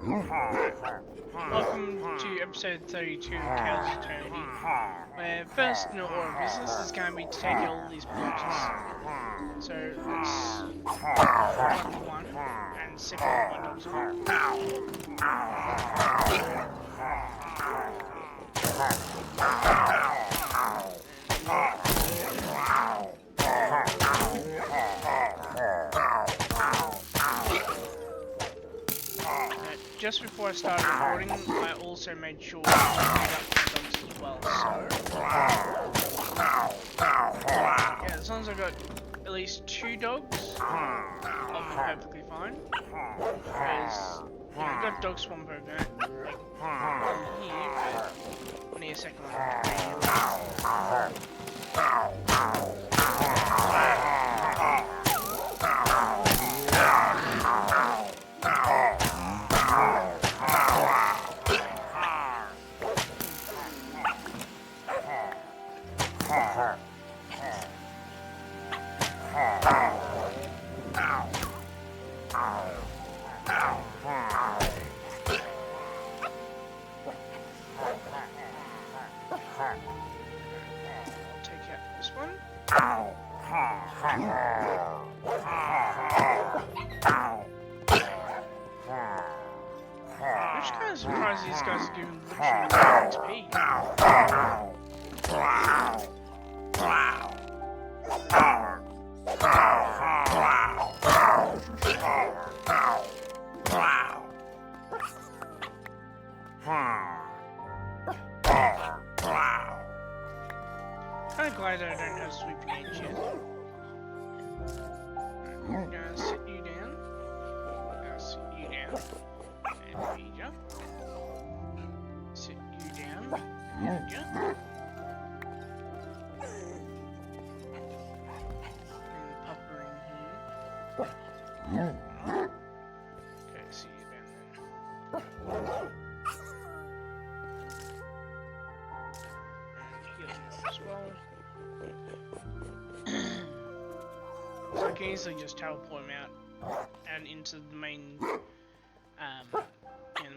Welcome to episode 32 of Tales of Eternity. My first order of business is going to be to take out all these villages. So let's number one and second my dogs are. Just before I started recording, I also made sure to pick up the dogs as well, so... Yeah, as long as I got at least 2 dogs, I'll be perfectly fine. Because, you know, I've got dog spawn program, like, here, but I need a second one. I'm just kind of surprised these guys are giving literally no XP. Kind of glad that I don't have sweeping age yet. I'm gonna sit you down. I'll sit you down. And feed ya. Sit you down. Feed ya. And pupper in here. Okay, see you down then. And heal you as well. So I can easily just teleport him out and into the main, the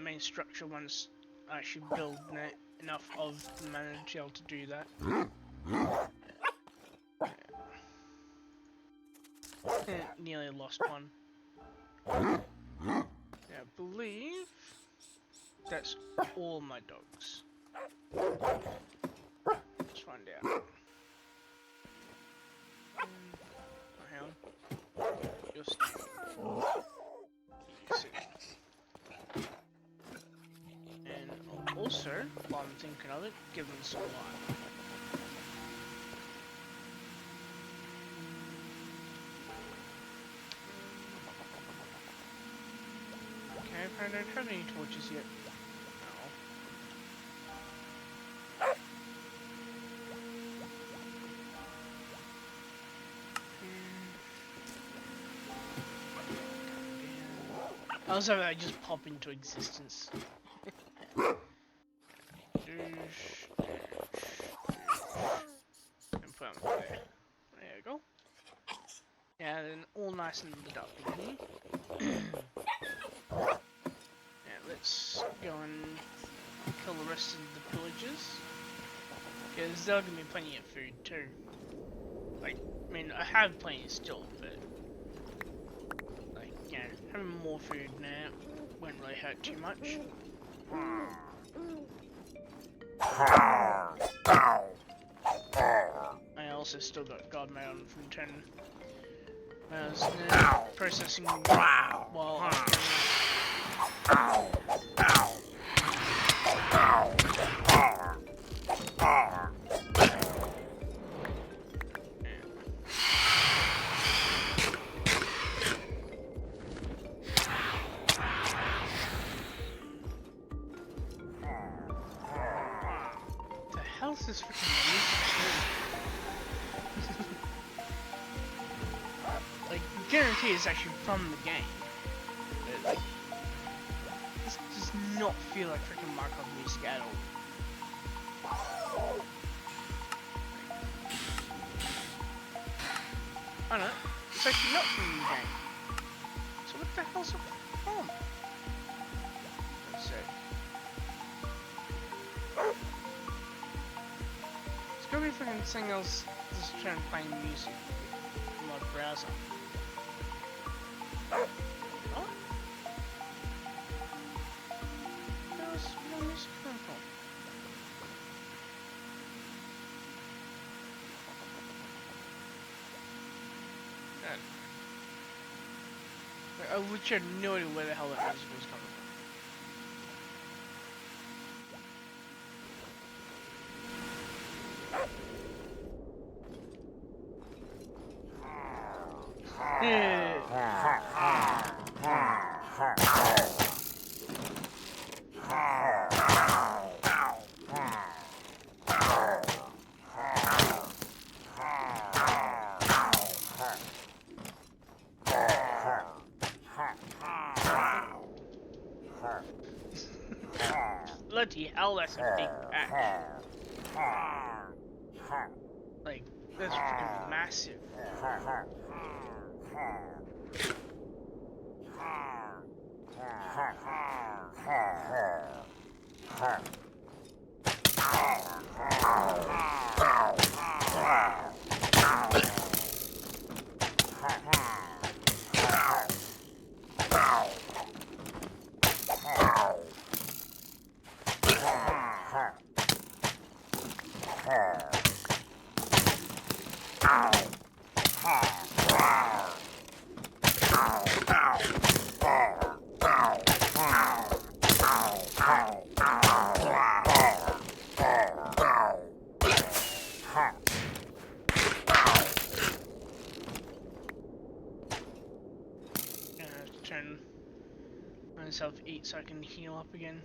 main structure once I actually build enough of the Manor to be able to do that. Nearly lost one. Yeah, I believe that's all my dogs. Let's find out. You're standing. And also, while I'm thinking of it, give them some light. Okay, I don't have any torches yet. Also, I just pop into existence. And put them there. There we go. Yeah, then all nice and lit up in here. Now let's go and kill the rest of the villagers. Because there'll give me plenty of food too. Like, I mean, I have plenty still, but you know, having more food now won't really hurt too much. I also still got Godmade on from 10. I was processing while I This is freaking music. Like, guarantee it's actually from the game. But, like, this does not feel like freaking Minecraft music at all. Oh no, it's actually not from the game. So what the hell's it from? if I can sing else just try and play music from my browser. Oh? Where's my music coming from? I literally had no idea where the hell that music was coming from. Yeah. Bloody hell, that's a big patch. Like, that's freaking massive. Turn myself eat so I can heal up again.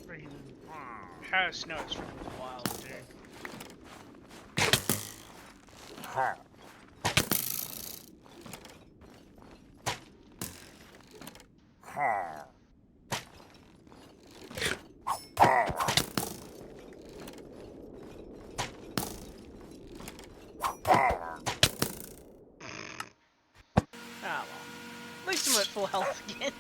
Freaking Paris snow is freaking wild, dude. Ah well. At least I'm at full health again.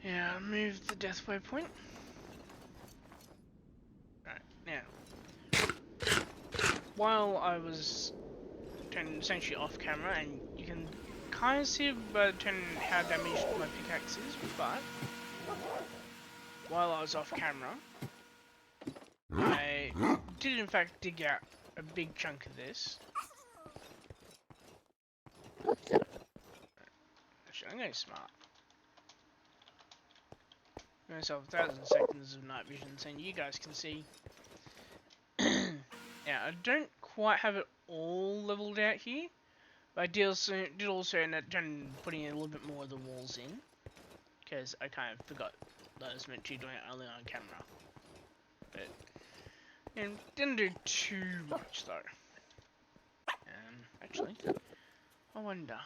Yeah, move the death waypoint. Right, now. While I was essentially off camera, and you can kind of see how damaged my pickaxe is, but while I was off camera, I did in fact dig out a big chunk of this. Actually, I'm going smart. Give myself 1,000 seconds of night vision, so you guys can see. Yeah, I don't quite have it all leveled out here, but I did also end up putting a little bit more of the walls in, because I kind of forgot that I was meant to be doing it only on camera. But didn't do too much though. Actually, I wonder,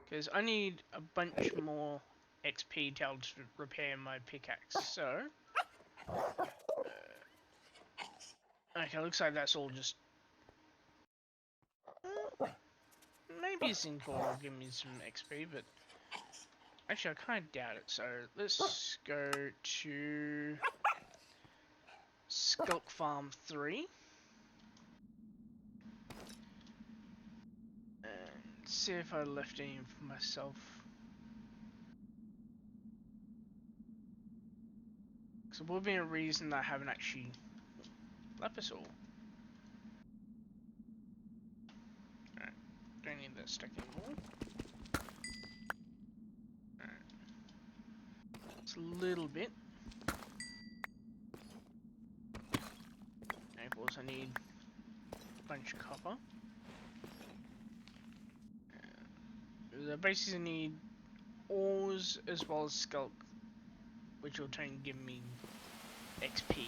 because I need a bunch more XP to repair my pickaxe. So, okay, looks like that's all just. Maybe Zinc will give me some XP, but actually I kind of doubt it. So let's go to Skulk Farm 3. And see if I left any for myself. So there will be a reason that I haven't actually left us all. Alright, don't need that stack anymore. Alright. It's a little bit. And of course I need a bunch of copper. I basically need ores as well as skulk, which will try and give me XP.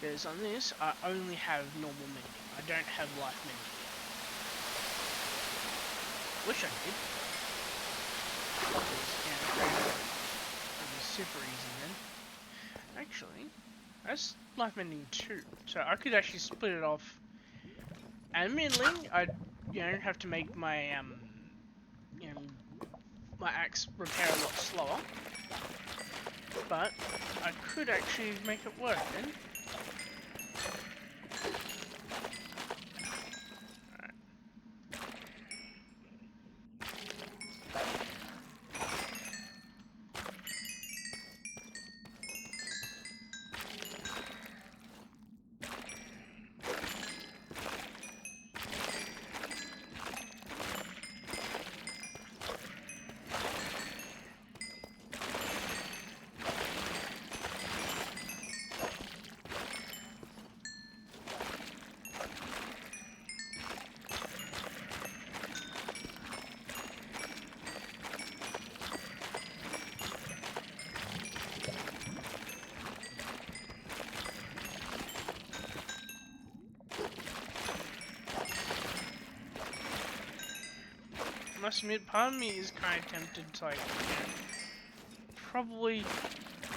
Because on this, I only have normal mending. I don't have life Wish I did. That'd be super easy then. Actually, that's life mending 2, so I could actually split it off. Admittedly, I'd have to make my my axe repair a lot slower, but I could actually make it work then. I must admit, part of me is kind of tempted to, like, probably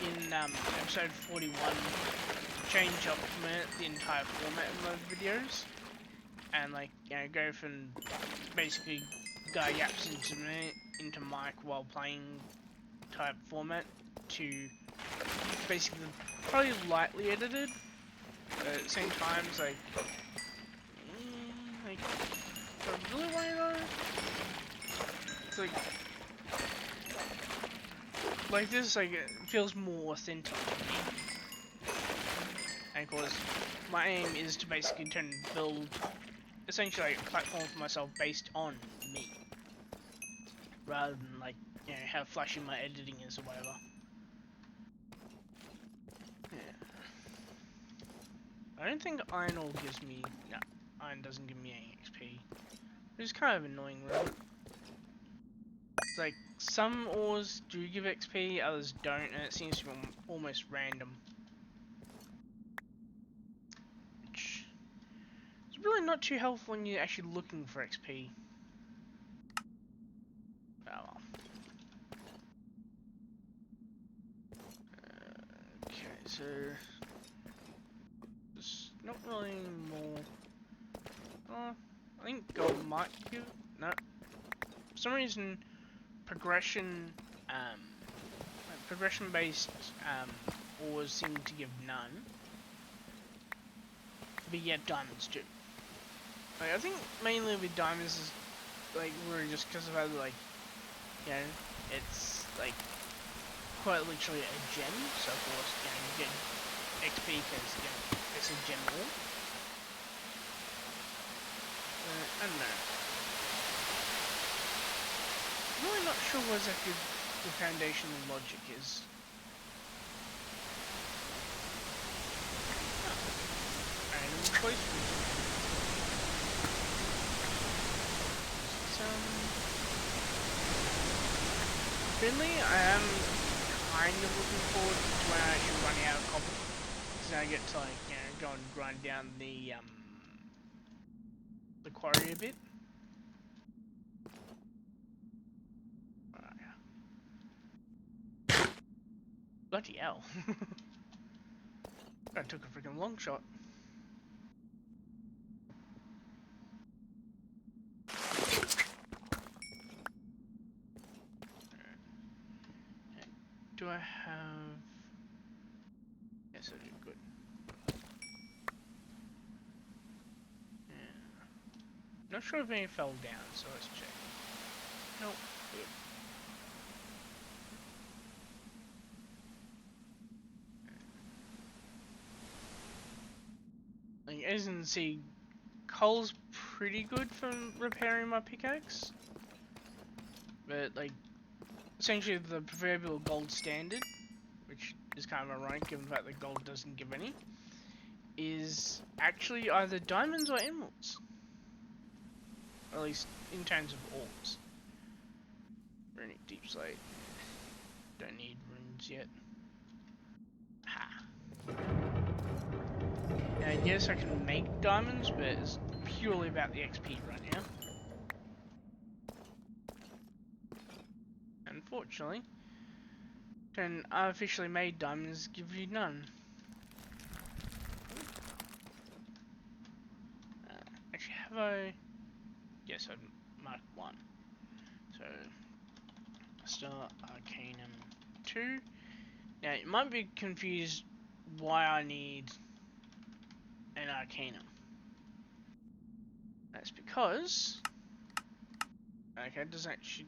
in episode 41, change up the entire format of my videos, and like, go from basically guy yaps into mic while playing type format to basically probably lightly edited, but at the same time, it's like, do I really want to know? Like this, like, it feels more authentic to me. And of course, my aim is to basically build essentially like a platform for myself based on me, rather than like how flashy my editing is or whatever. Yeah. I don't think iron ore gives me iron doesn't give me any XP, which is kind of annoying, really. It's like, some ores do give XP, others don't, and it seems to be almost random. Which is really not too helpful when you're actually looking for XP. Oh well. Okay, so there's not really more. I think gold might give. No. For some reason, progression based ores seem to give none, but yet diamonds do. Like, I think mainly with diamonds is like really just because of how, like, it's like quite literally a gem, so of course you get XP because it's a gem ore. I don't know. I'm really not sure what exactly the foundation of logic is. Random choice. Finally, I am kind of looking forward to when I actually run out of copper, because I get to, like, go and grind down the quarry a bit. Bloody hell. I took a freaking long shot. Do I have... Yes, I do. Good. Yeah. Not sure if any fell down, so let's check. Nope. Good. Like, as you can see, coal's pretty good for repairing my pickaxe. But, like, essentially the proverbial gold standard, which is kind of ironic given the fact that gold doesn't give any, is actually either diamonds or emeralds. Or at least in terms of ores. Runic deep slate. Don't need runes yet. Ha. Now, yes, I can make diamonds, but it's purely about the XP right now. unfortunately, then artificially made diamonds give you none. Actually, have I? Yes, I marked one. So, Star Arcanum 2. Now, you might be confused why I need an Arcanum. That's because... Okay, it doesn't actually...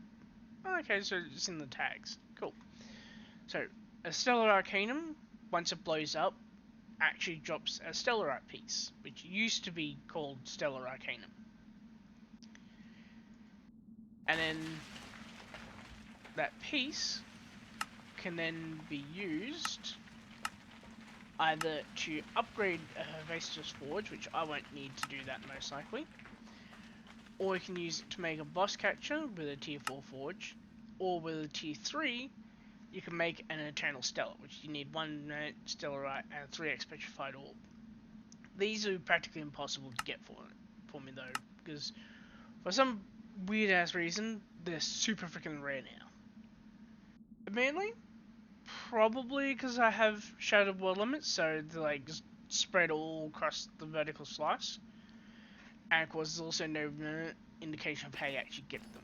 Okay, so it's in the tags. Cool. So, a Stellar Arcanum, once it blows up, actually drops a Stellarite piece, which used to be called Stellar Arcanum. And then that piece can then be used either to upgrade Hephaestus Forge, which I won't need to do that most likely, or you can use it to make a boss catcher with a tier 4 forge, or with a tier 3 you can make an Eternal Stellar, which you need 1 Stellarite and 3x Petrified Orb. These are practically impossible to get for me though, because for some weird ass reason they're super freaking rare now. Mainly, probably because I have Shattered World Limits, so they're like just spread all across the vertical slice. And of course, there's also no indication of how you actually get them.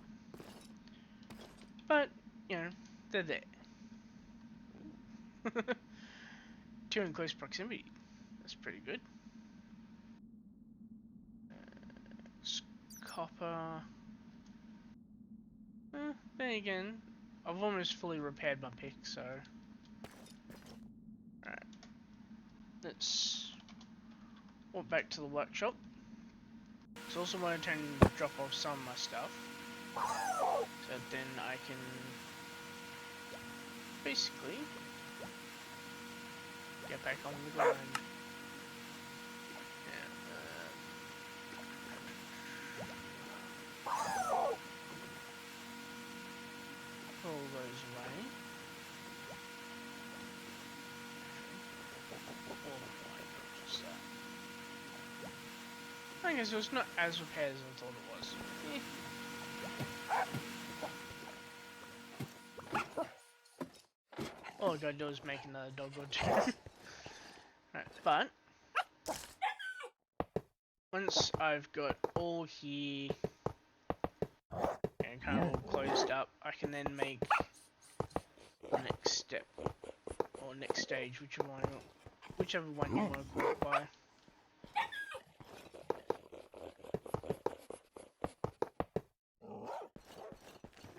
But, you know, they're there. 2 in close proximity. That's pretty good. Copper. Then again, I've almost fully repaired my pick, so... Alright. Let's walk back to the workshop. So also want to drop off some of my stuff. So then I can... basically... get back on the grind. Pull those away. I guess it's not as repaired as I thought it was. All I gotta do is make another dog or two. Right, but once I've got all here and kind of all closed up, I can then make the next step or next stage, whichever one you want to call it by.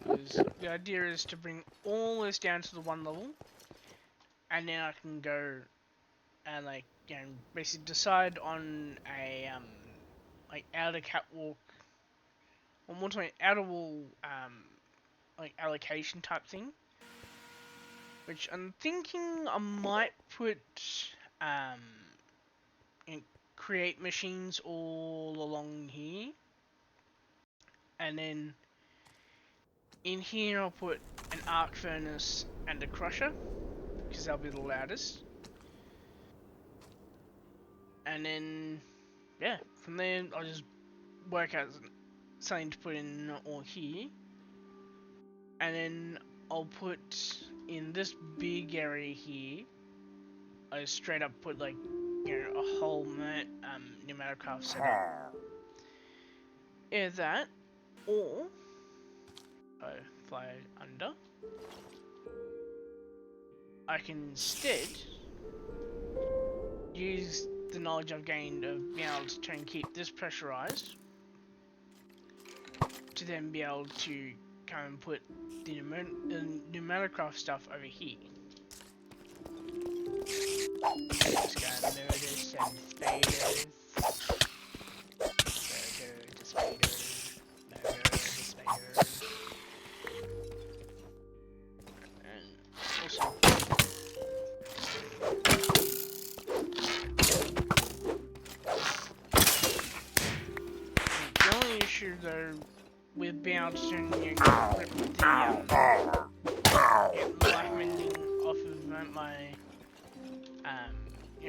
Because the idea is to bring all this down to the 1 level, and then I can go and like, you know, basically decide on a like outer catwalk, or more to an outer wall like allocation type thing, which I'm thinking I might put create machines all along here, and then in here I'll put an arc furnace and a crusher, because they'll be the loudest. And then, yeah, from there I'll just work out something to put in all here. And then I'll put in this big area here, I straight up put like, you know, a whole pneumaticcraft setup. Either that, or I fly under. I can instead use the knowledge I've gained of being able to try and keep this pressurized, to then be able to come and put the pneumaticraft stuff over here. Just gonna murder some spiders. Murder the spiders. Murder the spiders. And also, the only issue though with being able to rip the enlightenment off of my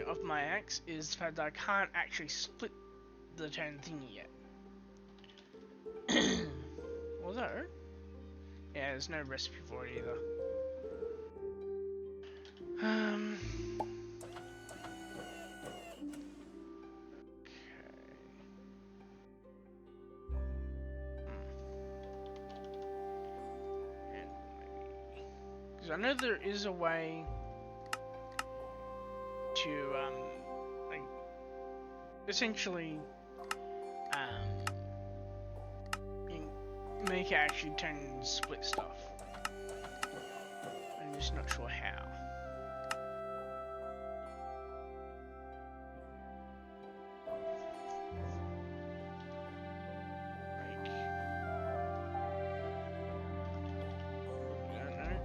off my axe is the fact that I can't actually split the turn thingy yet. Although, Yeah, there's no recipe for it either. Because I know there is a way to, like, essentially, make it actually turn and split stuff. I'm just not sure how. Like, I don't know.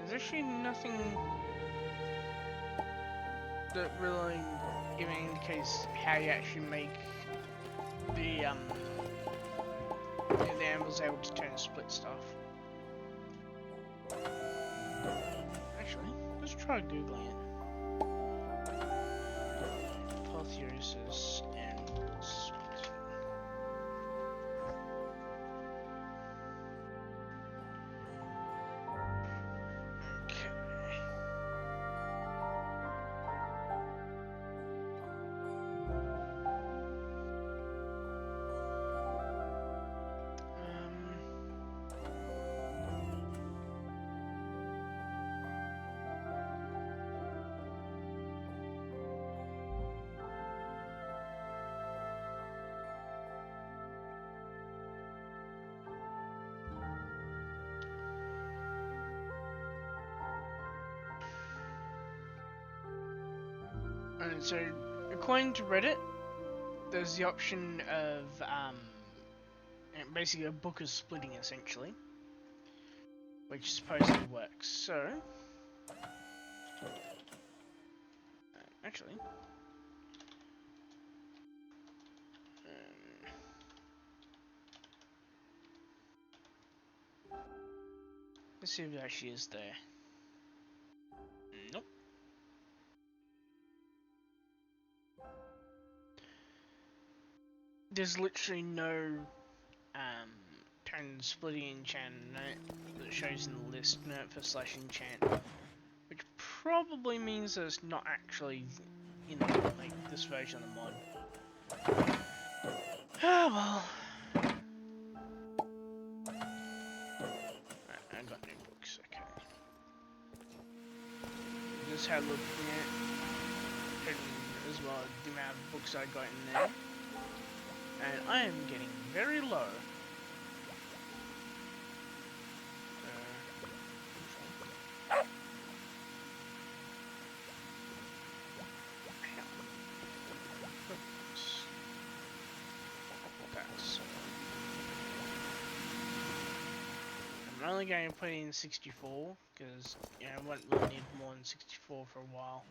There's actually nothing that really even indicates how you actually make the anvil's able to turn and split stuff. Actually, let's try googling it. Apotheosis and splitting. Okay. And so, according to Reddit, there's the option of basically a book of splitting, essentially, which supposedly works. So, actually, let's see if it actually is there. Nope. There's literally no turn splitting enchant note that shows in the list note for slash enchant, which probably means that it's not actually in like this version of the mod. Oh well. Right, I got new books. Okay. Just had a look at as well the amount of books I got in there. And I am getting very low. I'm only going to put in 64 because I won't really need more than 64 for a while.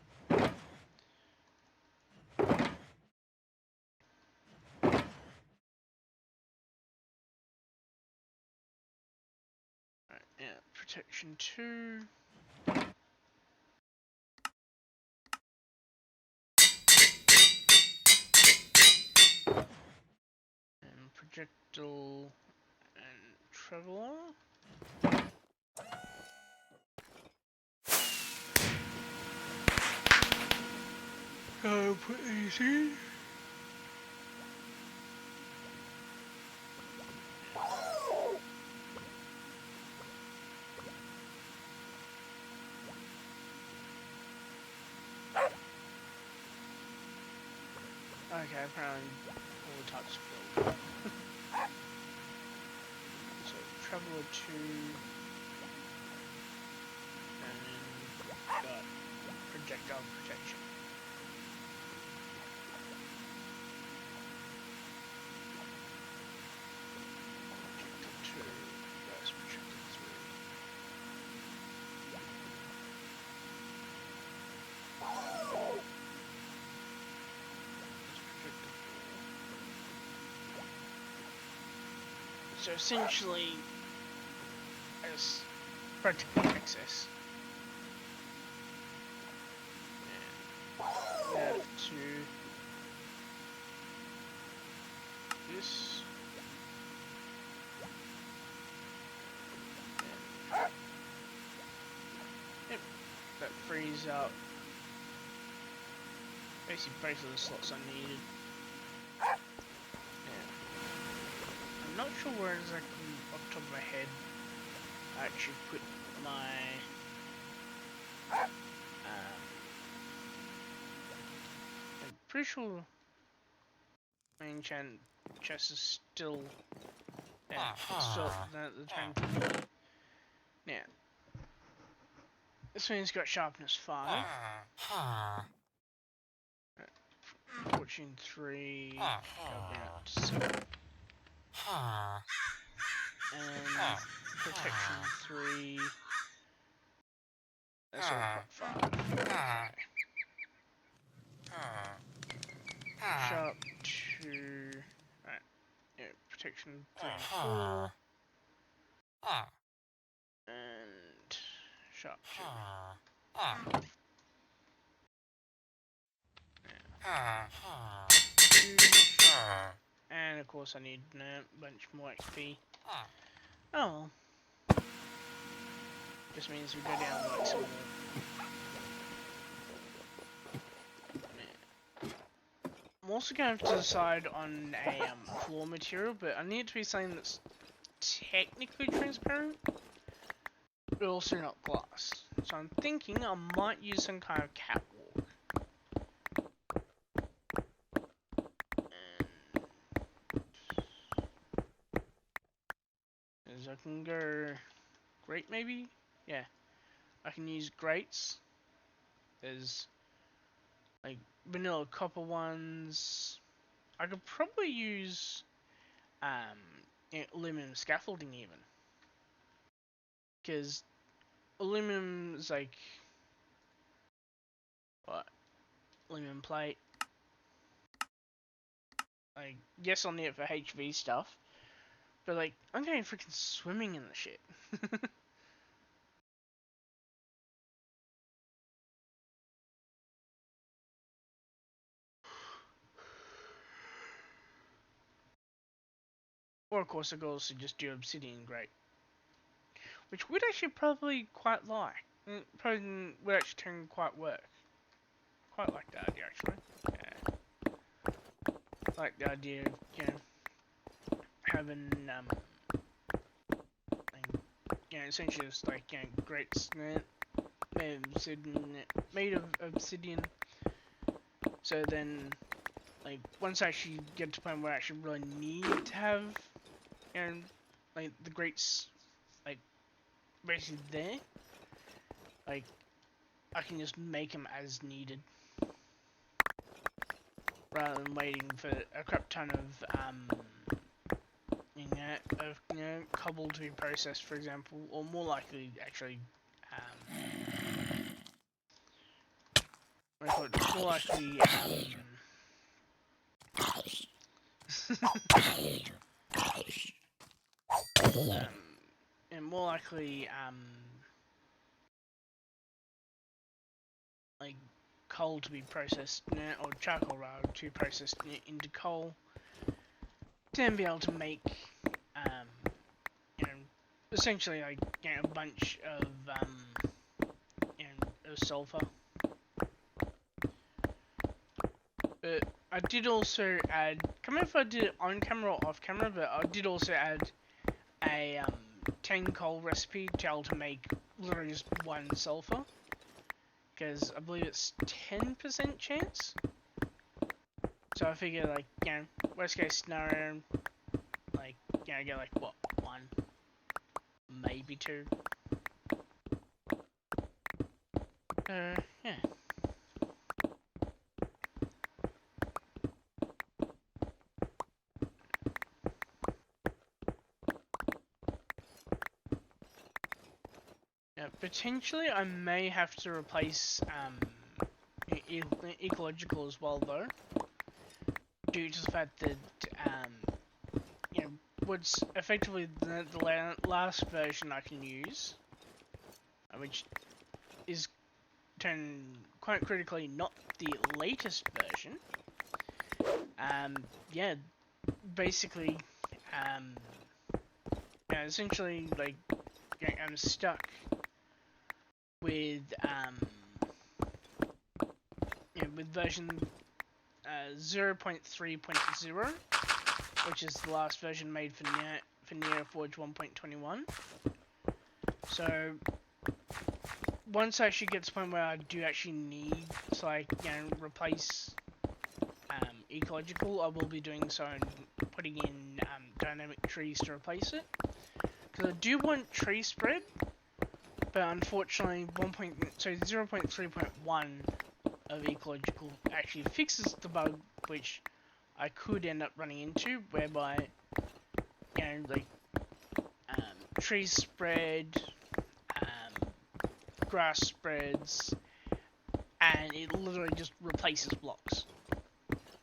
Yeah, protection 2. And projectile and traveler. I'll put these in. Okay, apparently all the types are filled. So, Traveler 2, and then got Projectile Protection. Projectile 2, Burst Projectile 3. So essentially, as practical access, and we have to this. Yep, that frees up basically both of the slots I needed. Yeah. I'm not sure where exactly off the top of my head I actually put my I'm pretty sure my enchant chest is still still at the time. Now this one's got sharpness 5. Fortune 3, Government 7, and Protection 3, that's all got 5. Okay. Sharp 2, right, yeah, Protection 3 and 4, and Sharp 2. 2. And of course I need a bunch more XP. Oh well. Just means we go down like some more. I'm also going to have to decide on a floor material, but I need it to be something that's technically transparent, but also not glass. So I'm thinking I might use some kind of catwalk. As I can go grate maybe? Yeah. I can use grates. There's like vanilla copper ones. I could probably use aluminum scaffolding even. Because aluminum is like what? Aluminum plate. Like, yes, I'll need it for HV stuff, but like, I'm going freaking swimming in the shit. Or of course, I could also just do obsidian grate, which would actually probably quite like. Probably would actually turn quite work. Quite like that idea actually. Yeah. Like the idea of having essentially just like grates made of obsidian. So then, like, once I actually get to the point where I actually really need to have, like, the grates, like, basically there, like, I can just make them as needed. Rather than waiting for a crap ton of, cobble to be processed, for example, or more likely, actually, more likely, and more likely, like coal to be processed, or charcoal rather, to be processed into coal, to then be able to make, essentially like a bunch of, of sulfur. But I did also add, can't remember if I did it on camera or off camera, but I did also add a 10 coal recipe to be able to make literally just 1 sulfur. Because I believe it's 10% chance. So I figure, like, worst case scenario, like, I get like, what, 1? Maybe 2. Yeah. Potentially I may have to replace ecological as well though, due to the fact that what's effectively the last version I can use, which is quite critically not the latest version. Yeah, basically, essentially, like, I'm stuck with, with version 0.3.0, which is the last version made for Neoforge 1.21. So once I actually get to the point where I do actually need to, like, replace ecological, I will be doing so and putting in dynamic trees to replace it. Because I do want tree spread, but unfortunately 0.3.1 of ecological actually fixes the bug which I could end up running into, whereby trees spread, grass spreads, and it literally just replaces blocks.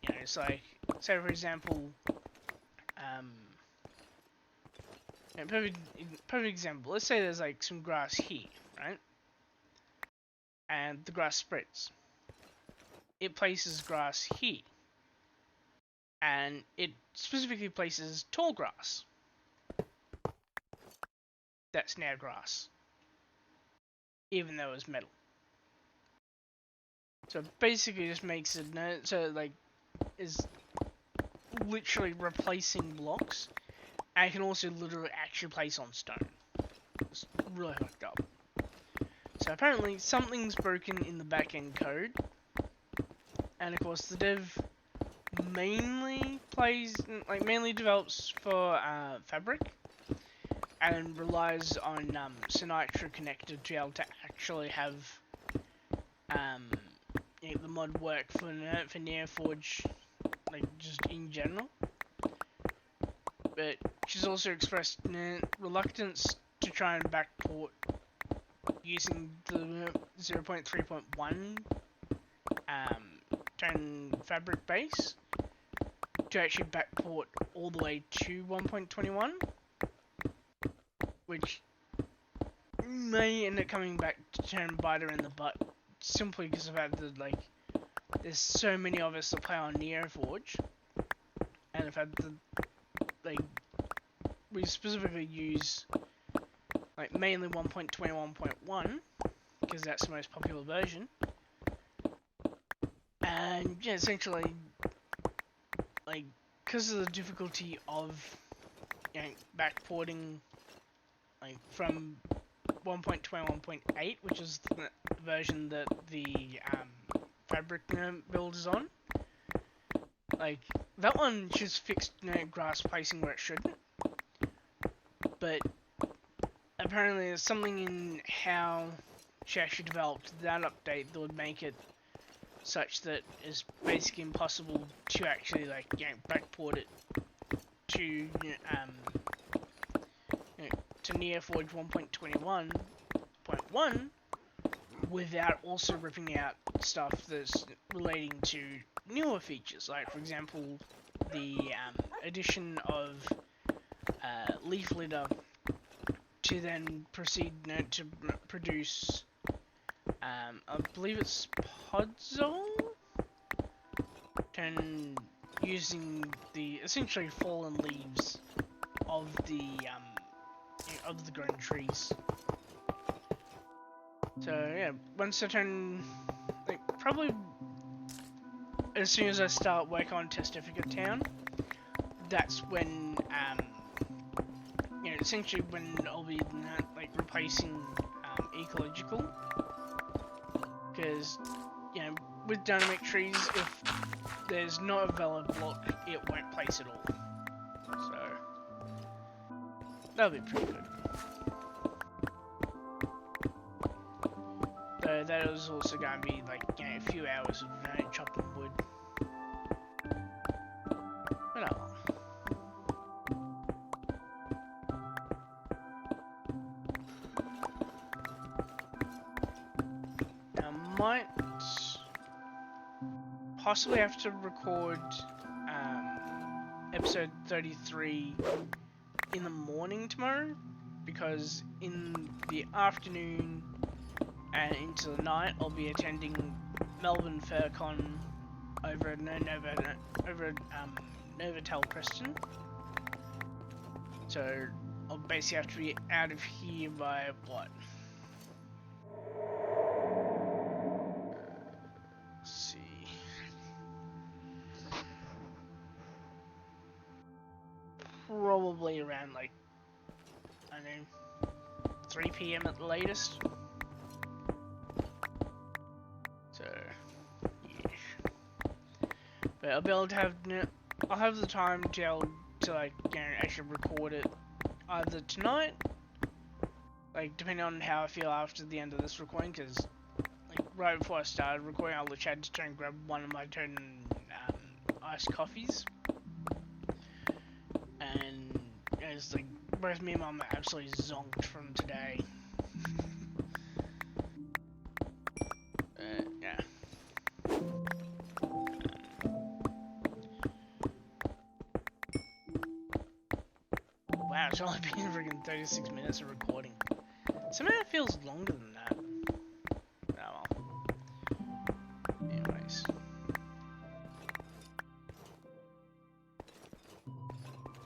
It's like, say for example, perfect example. Let's say there's like some grass here, right? And the grass spreads. It places grass here, and it specifically places tall grass. That's now grass, even though it's metal. So basically, just makes it is literally replacing blocks, and it can also literally actually place on stone. It's really fucked up. So apparently something's broken in the back-end code, and of course the dev mainly develops for Fabric, and relies on Sinitra connector to be able to actually have the mod work for Neoforge, like just in general. But she's also expressed reluctance to try and backport using the 0.3.1 turn fabric base to actually backport all the way to 1.21, which may end up coming back to turn biter in the butt, simply because of the fact that, like, there's so many of us that play on Neoforge, and the fact that, like, we specifically use, like, mainly 1.21.1, because that's the most popular version, and, yeah, essentially, like, because of the difficulty of, backporting, like, from 1.21.8, which is the version that the fabric build is on. Like, that one just fixed grass placing where it shouldn't. But apparently there's something in how she actually developed that update that would make it such that it's basically impossible to actually, like, backport it to to Neoforge 1.21.1 without also ripping out stuff that's relating to newer features, like, for example, the addition of leaf litter to then proceed to produce, I believe it's podzol, and using the essentially fallen leaves of the grown trees. So yeah, once I turn, like, probably as soon as I start work on Testificate Town, that's when essentially when I'll be like replacing ecological, because with dynamic trees, if there's not a valid block, it won't place at all. So that'll be pretty good. Though that is also going to be like a few hours of chopping wood. But no. I might possibly have to record episode 33 in the morning tomorrow, because in the afternoon and into the night I'll be attending Melbourne FurCon over at Novotel Preston. So I'll basically have to be out of here by what? Let's see. Probably around like, I don't know, 3 PM at the latest. So yeah. But I'll be able to have, I'll have the time to be able to like, you know, actually record it either tonight, like depending on how I feel after the end of this recording, because like right before I started recording, I literally had to try and grab one of my turn iced coffees, and it's like both me and Mum are absolutely zonked from today. Yeah. Wow, it's only been freaking 36 minutes of recording. Somehow it feels longer than that. Oh well. Anyways.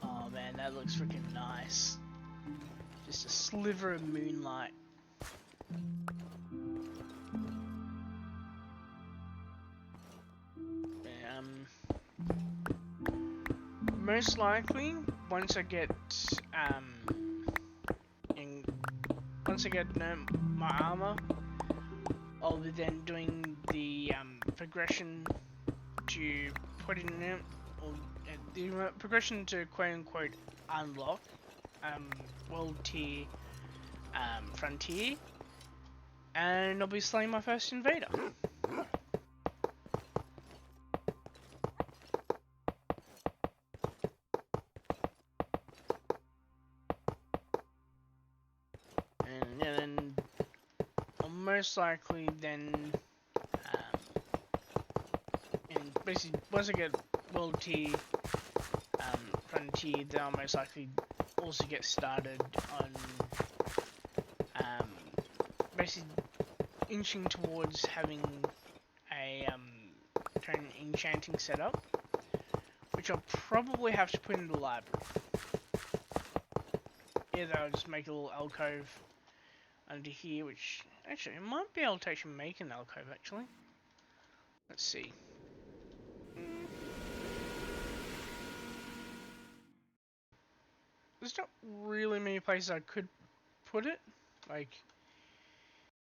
Oh man, that looks freaking nice. Just a sliver of moonlight. Most likely, once I get my armour, I'll be then doing the progression to put in it, or the progression to quote unquote unlock world tier frontier, and I'll be slaying my first invader. And then I'll most likely then, and basically once I get world tier frontier, then I'll most likely also get started on basically inching towards having a turn enchanting setup, which I'll probably have to put in the library. Either I'll just make a little alcove under here, which actually I might be able to actually make an alcove actually. Let's see. There's not really many places I could put it. Like,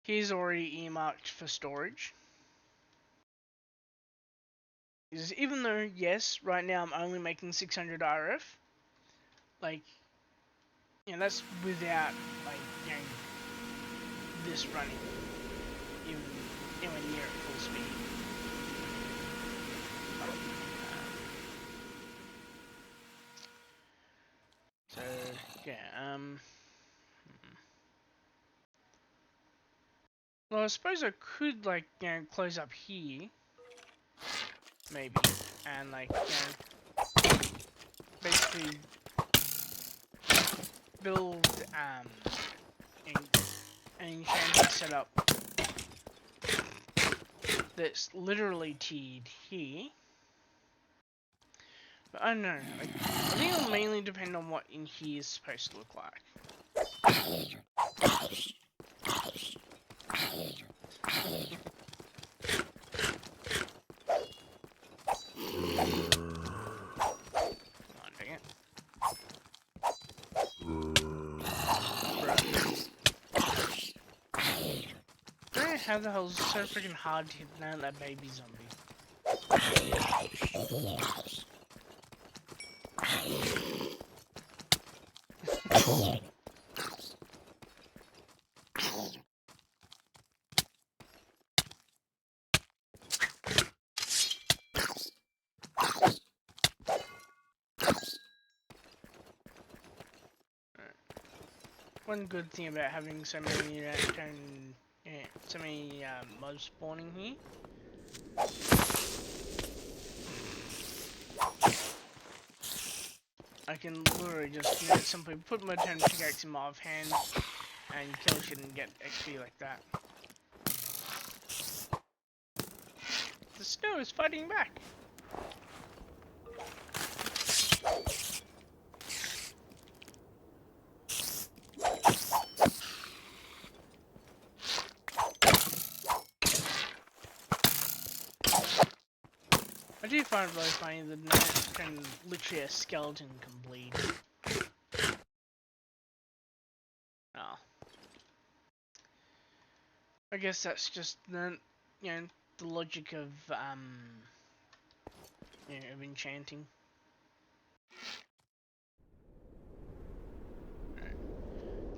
here's already earmarked for storage. Even though, yes, right now I'm only making 600 RF, like, you know, that's without, like, you know, this running, even anywhere near at full speed. So, yeah, well, I suppose I could, like, you know, close up here, maybe, and, like, you know, basically build, an enchanting setup that's literally tiered here. But I don't know, like, I think it'll mainly depend on what in here is supposed to look like. How the hell is it so freaking hard to hit down that baby zombie? One good thing about having so many mobs spawning here, I can literally just, you know, simply put my turn pickaxe in my offhand and kill shit and get XP like that. The snow is fighting back. I do find it really funny that knights can literally a skeleton can bleed. Oh. I guess that's just the the logic of of enchanting.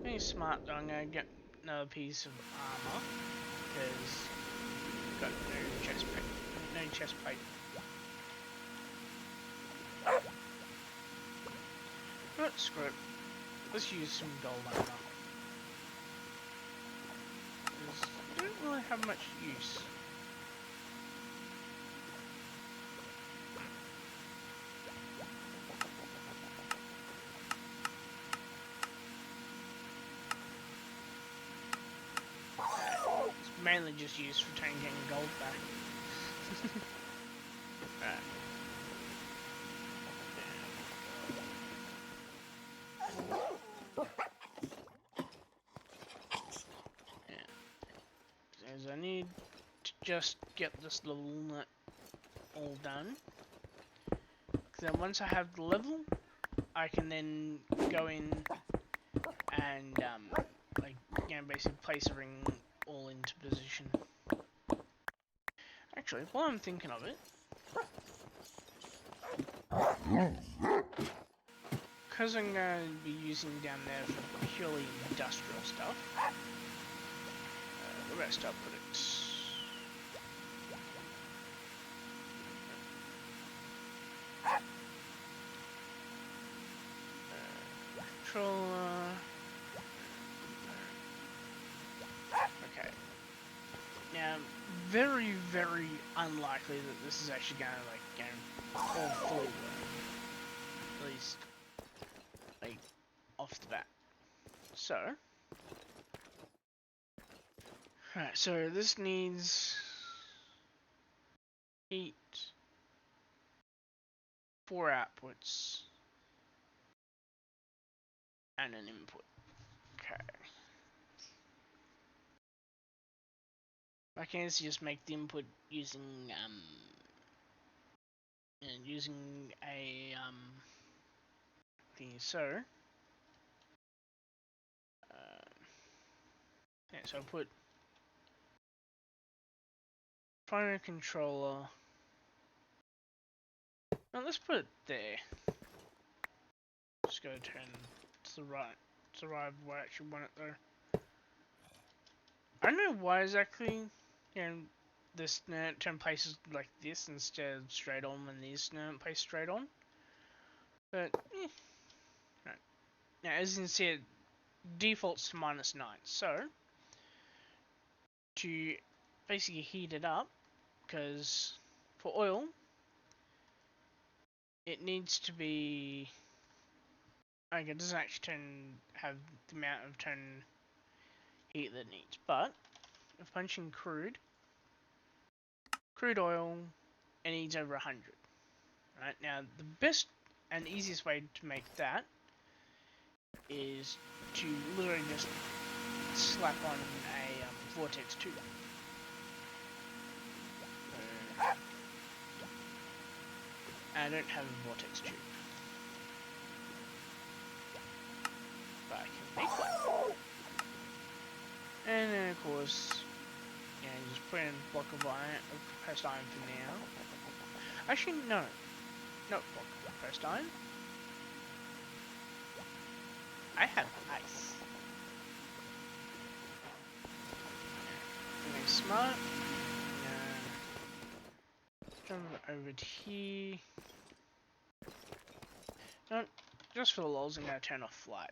Being smart though, I'm gonna get another piece of armour because I've got no chest plate. No chest plate. But screw it. Let's use some gold armor. I don't really have much use. It's mainly just used for getting gold back. Right. I need to just get this level all done. Then once I have the level, I can then go in and like basically place everything all into position. Actually, while I'm thinking of it, because I'm going to be using down there for purely industrial stuff, the rest I'll put it. Controller. Okay. Now, very, very unlikely that this is actually going to all fully work. At least, like, off the bat. So. Alright, so this needs heat, 4 outputs, and an input. Okay. I can easily just make the input using a thing. So yeah, so I'll put primary controller. Now let's put it there. Just go turn to the right. To the right where I actually want it there. I don't know why exactly this turn places like this instead of straight on when these place straight on. But right. Now as you can see it defaults to -9. So to basically heat it up, because for oil it needs to be okay, it doesn't actually have the amount of heat that it needs, but if punching crude oil, it needs over 100. Right, now the best and easiest way to make that is to literally just slap on a vortex tube. I don't have a vortex tube, but I can make one. And then of course, just put in a block of iron, pressed iron for now. Actually, no, not block of pressed iron. I have ice. Okay, smart. Jump over to here. No, just for the lulz, I'm gonna turn off flight.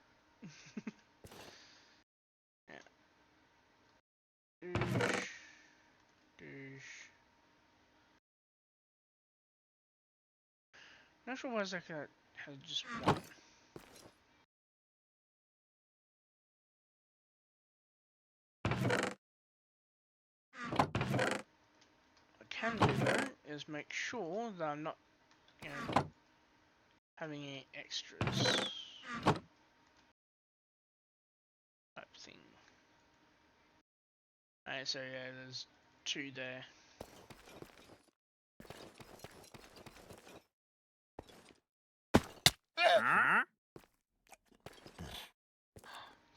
Not sure why Zaka has just one. What I can do though is make sure that I'm not, having any extras type thing. Alright, so yeah, there's 2 there.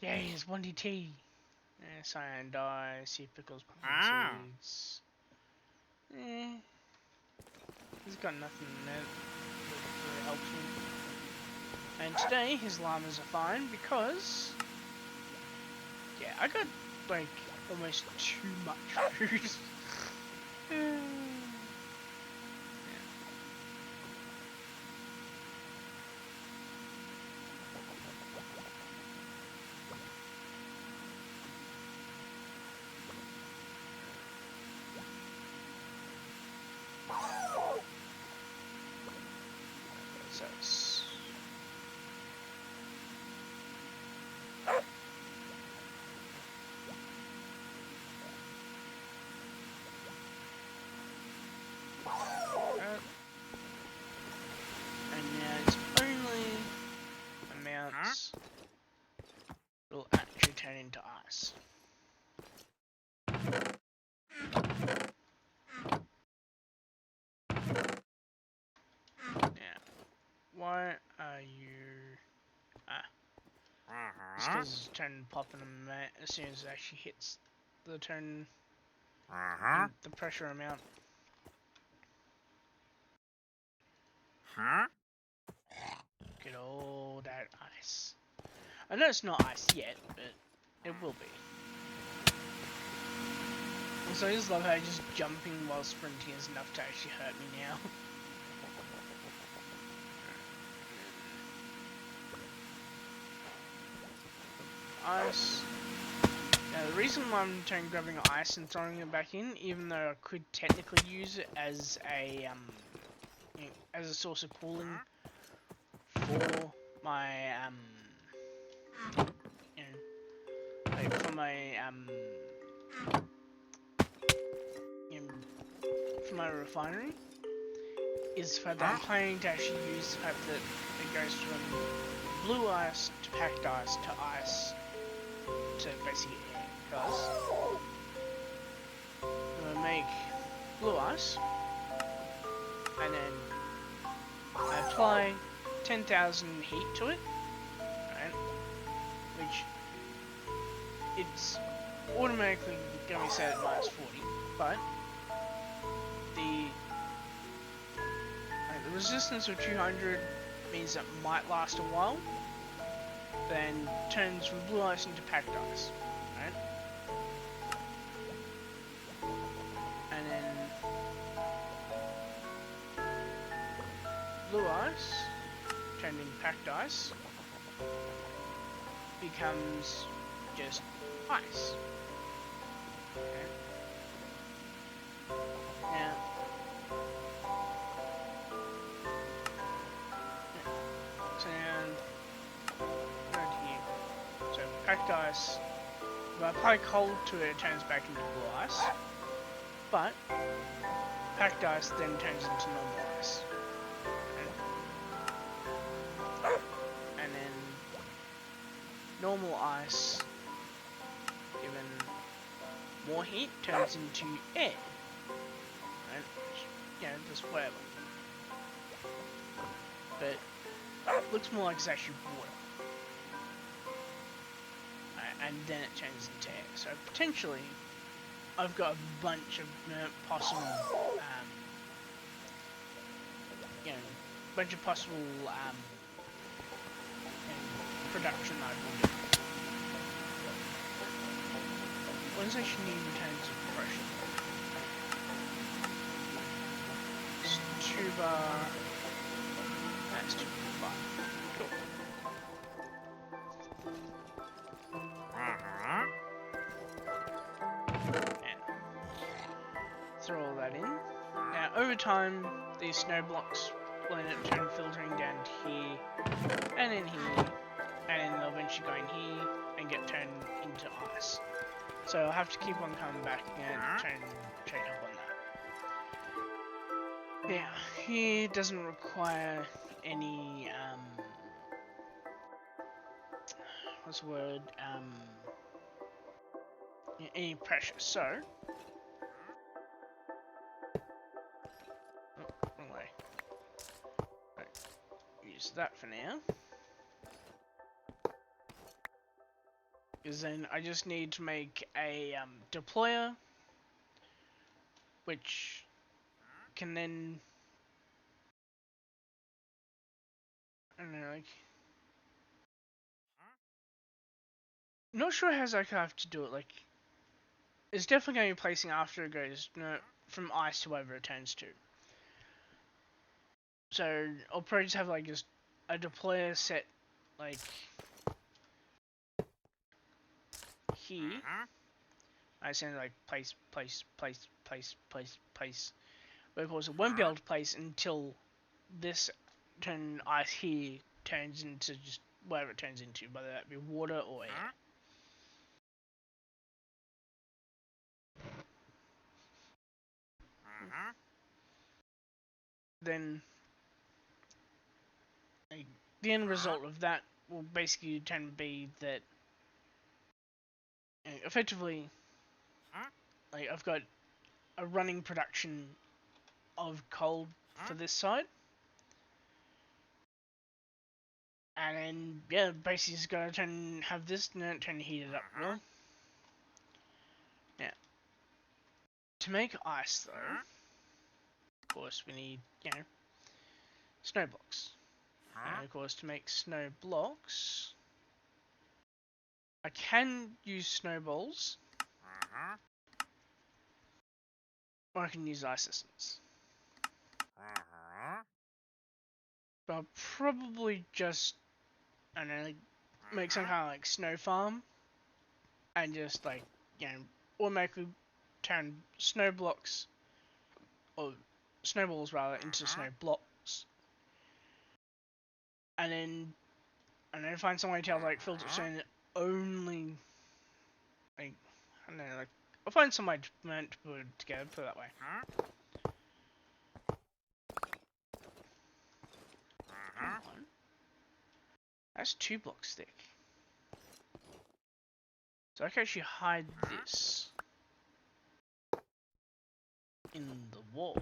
Yay, there's 1DT! Yeah, cyan dye, seed pickles, pumpkin seeds. He's got nothing in there that really helps him. And today his llamas are fine because, yeah, I got like almost too much food. Will actually turn into ice. Now, why are you... It's because it's turning popping as soon as it actually hits the turn, the pressure amount. Get all that ice. I know it's not ice yet, but it will be. Also, I just love how just jumping while sprinting is enough to actually hurt me now. Ice. Now the reason why I'm grabbing ice and throwing it back in, even though I could technically use it as a source of cooling for my for my refinery, is the fact that I'm planning to actually use the fact that it goes from blue ice to packed ice to ice to basically air. Because I'm gonna make blue ice, and then I apply 10,000 heat to it, right? Which it's automatically going to be set at minus 40, but the resistance of 200 means that it might last a while, then turns from blue ice into packed ice, right? And then blue ice turned into packed ice becomes just ice. Okay. Now, so packed ice, if I apply cold to it, it turns back into blue ice, but packed ice then turns into normal ice. And then normal ice, given more heat, turns into air. And, just whatever. But it looks more like it's actually water. And then it turns into air. So potentially, I've got a bunch of possible, production I will do. What does actually need in terms of pressure? Tuba. That's 2.5. Cool. And throw all that in. Now, over time, these snow blocks will end up filtering down to here, and then here, and then they'll eventually go in here and get turned into ice. So I'll have to keep on coming back and check up on that. Now, here doesn't require any what's the word, any pressure. So, oh, wrong way. Right, use that for now. Because then I just need to make a deployer, which can then, I don't know, like, not sure how I have to do it. Like, it's definitely going to be placing after it goes, you know, from ice to whatever it turns to. So I'll probably just have like just a deployer set like here. I send like place. But of course it won't be able to place until this ice here turns into just whatever it turns into, whether that be water or air. Then like, the end result of that will basically tend to be that effectively, like I've got a running production of coal for this side. And then, yeah, basically just gotta have this turn to heat it up real. Now, to make ice though, of course we need, you know, snow blocks. And of course to make snow blocks, I can use snowballs, or I can use ice essence. But I'll probably just, I don't know, like, make some kind of like snow farm, and just like, you know, automatically turn snow blocks, or snowballs rather, into snow blocks. And then find some way to like filter it so that only, like, I don't know, like, I'll find some way to put it together, put it that way. That's 2 blocks thick. So I can actually hide this in the wall.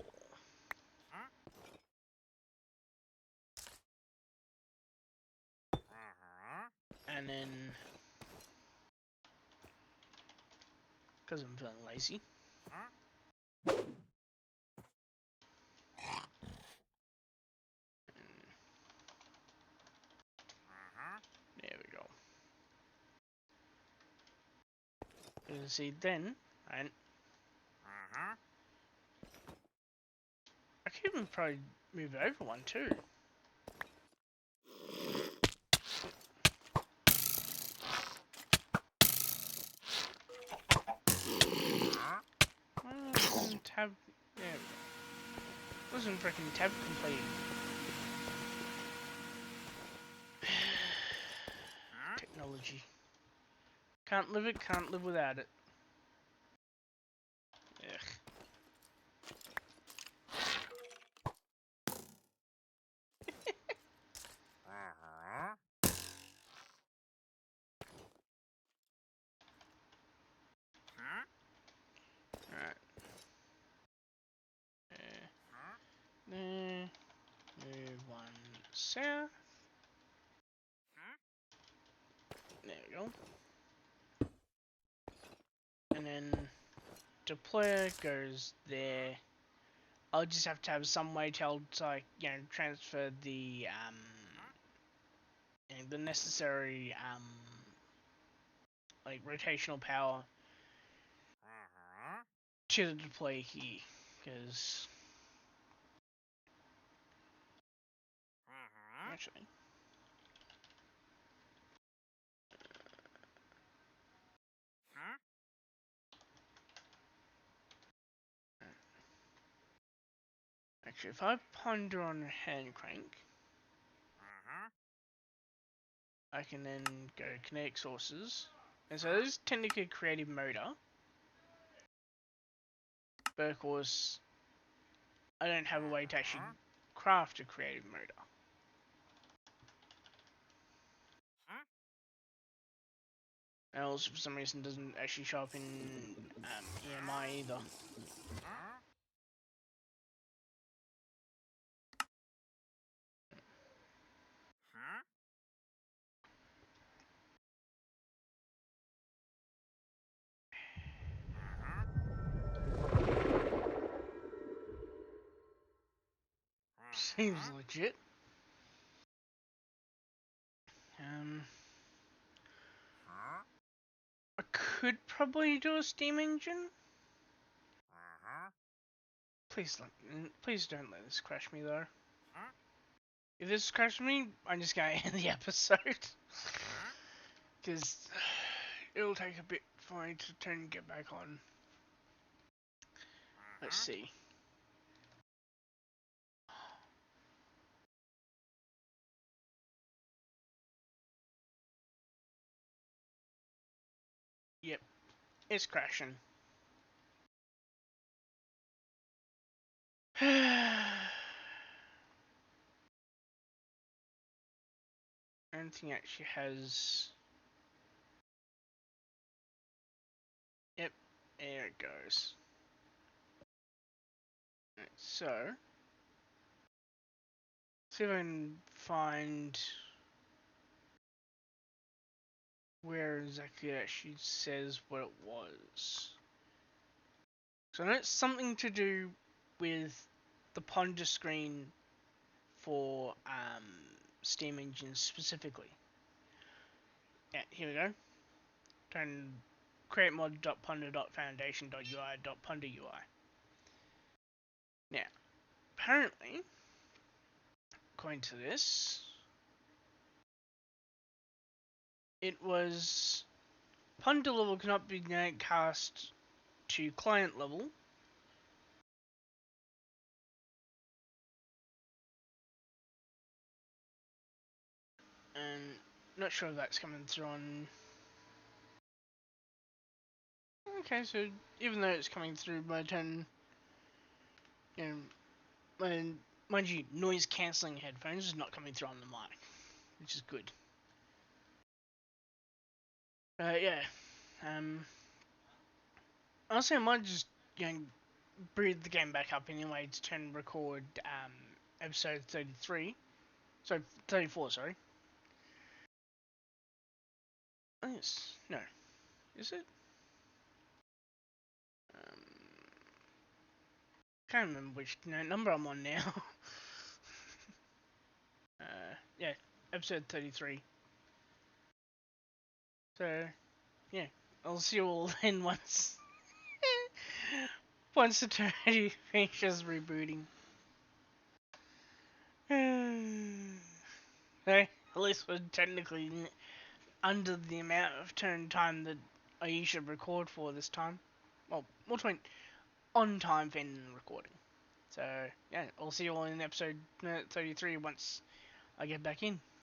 And then, because I'm feeling lazy, there we go. You see, then, I could even probably move it over one too. Tab, there we go. Wasn't freaking tab complete. Technology. Can't live it, can't live without it. Ugh. Alright. There. Move one south. There we go. And then deployer goes there. I'll just have to have some way to like, you know, transfer the you know, the necessary like rotational power to the deployer here, because actually. Actually, if I ponder on a hand crank, I can then go kinetic sources. And so this is technically a creative motor. But of course, I don't have a way to actually craft a creative motor. And also for some reason doesn't actually show up in EMI either. Seems legit. I could probably do a steam engine. Please don't let this crash me though. If this crashes me, I'm just gonna end the episode. Because it'll take a bit for me to turn and get back on. Let's see. Yep, it's crashing. Anything actually has... Yep, there it goes. Right, so... see if I can find... where exactly it actually says what it was. So I know it's something to do with the ponder screen for steam engines specifically. Yeah, here we go. Turn create mod.ponder.foundation.ui.ponder.ui. Now, apparently, according to this, it was ponder level cannot be cast to client level. And not sure if that's coming through on... Okay, so even though it's coming through by 10, you know, mind you, noise cancelling headphones is not coming through on the mic, which is good. Yeah. Honestly, I might just, boot the game back up anyway to turn and record episode 33. So 34, sorry. Oh, yes. No. Is it? Can't remember which number I'm on now. Yeah, episode 33. So, yeah, I'll see you all then once once Eternity finishes rebooting. Hey, at least we're technically under the amount of turn time that I usually record for this time. Well, more to on time for ending the recording. So, yeah, I'll see you all in episode 33 once I get back in.